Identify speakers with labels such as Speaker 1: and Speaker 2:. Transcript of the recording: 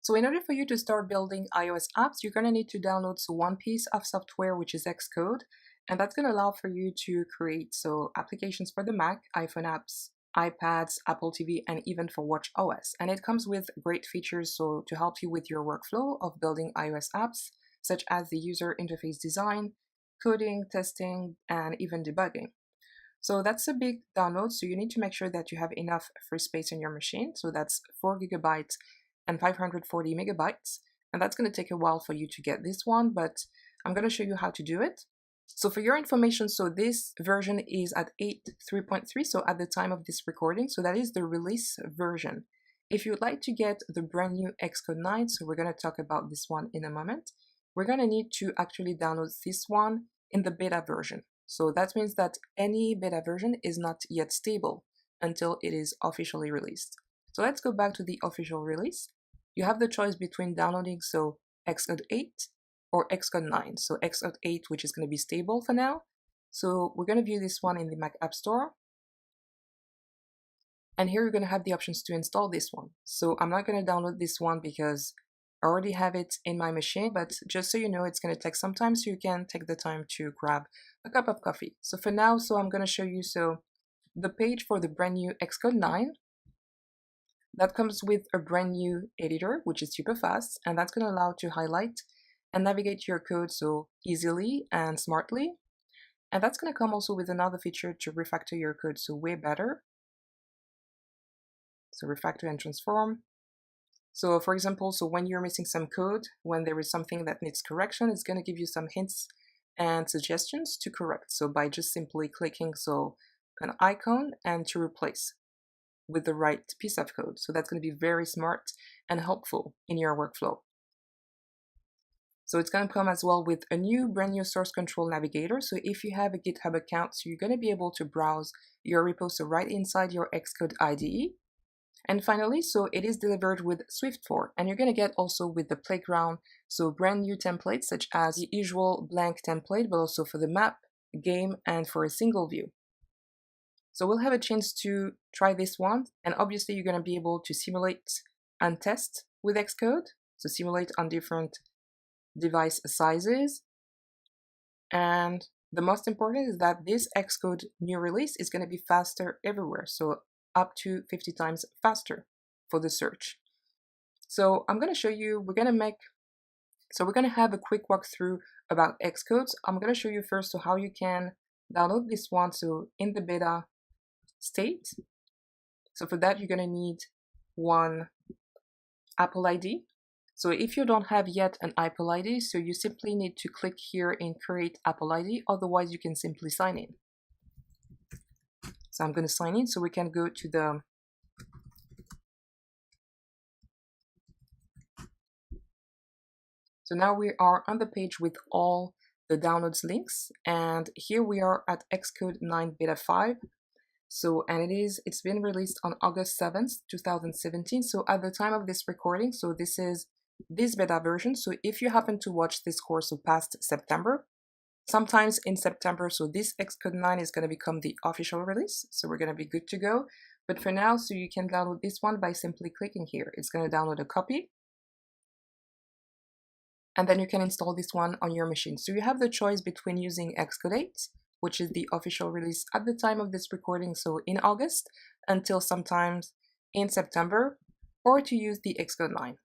Speaker 1: So in order for you to start building iOS apps, you're going to need to download one piece of software, which is Xcode, and that's going to allow for you to create applications for the Mac, iPhone apps, iPads, Apple TV, and even for watchOS. And it comes with great features to help you with your workflow of building iOS apps, such as the user interface design, coding, testing, and even debugging. So that's a big download, so you need to make sure that you have enough free space on your machine. So that's 4 gigabytes and 540 megabytes. And that's going to take a while for you to get this one, but I'm going to show you how to do it. So for your information, so this version is at 8.3.3, so at the time of this recording, so that is the release version. If you'd like to get the brand new Xcode 9, so we're going to talk about this one in a moment, we're going to need to actually download this one in the beta version. So that means that any beta version is not yet stable until it is officially released. So let's go back to the official release. You have the choice between downloading Xcode 8 or Xcode 9. So Xcode 8, which is going to be stable for now. So we're going to view this one in the Mac App Store. And here you're going to have the options to install this one. So I'm not going to download this one because I already have it in my machine, but just so you know, it's going to take some time, so you can take the time to grab a cup of coffee. So for now, I'm going to show you the page for the brand new Xcode 9. That comes with a brand new editor, which is super fast, and that's going to allow to highlight and navigate your code easily and smartly. And that's going to come also with another feature to refactor your code way better. So refactor and transform. So for example, when you're missing some code, when there is something that needs correction, it's going to give you some hints and suggestions to correct. So by just simply clicking an icon and to replace with the right piece of code. So that's going to be very smart and helpful in your workflow. So it's going to come as well with a brand new source control navigator. So if you have a GitHub account, you're going to be able to browse your repo right inside your Xcode IDE. And finally, it is delivered with Swift4, and you're going to get also with the playground, brand new templates such as the usual blank template, but also for the map, game, and for a single view. So we'll have a chance to try this one, and obviously you're going to be able to simulate and test with Xcode, so simulate on different device sizes. And the most important is that this Xcode new release is going to be faster everywhere, so up to 50 times faster for the search. So I'm going to show you, we're going to have a quick walkthrough about Xcode. I'm going to show you first how you can download this one in the beta state. So for that, you're going to need one Apple ID. So if you don't have yet an Apple ID, you simply need to click here in Create Apple ID, otherwise you can simply sign in. So I'm going to sign in so we can go to So now we are on the page with all the downloads links, and here we are at Xcode 9 Beta 5. It's been released on August 7th, 2017. So at the time of this recording, this is this beta version. So if you happen to watch this course past September, sometimes in September, this Xcode 9 is going to become the official release. So we're going to be good to go. But for now, you can download this one by simply clicking here. It's going to download a copy. And then you can install this one on your machine. So you have the choice between using Xcode 8, which is the official release at the time of this recording, in August, until sometimes in September, or to use the Xcode 9.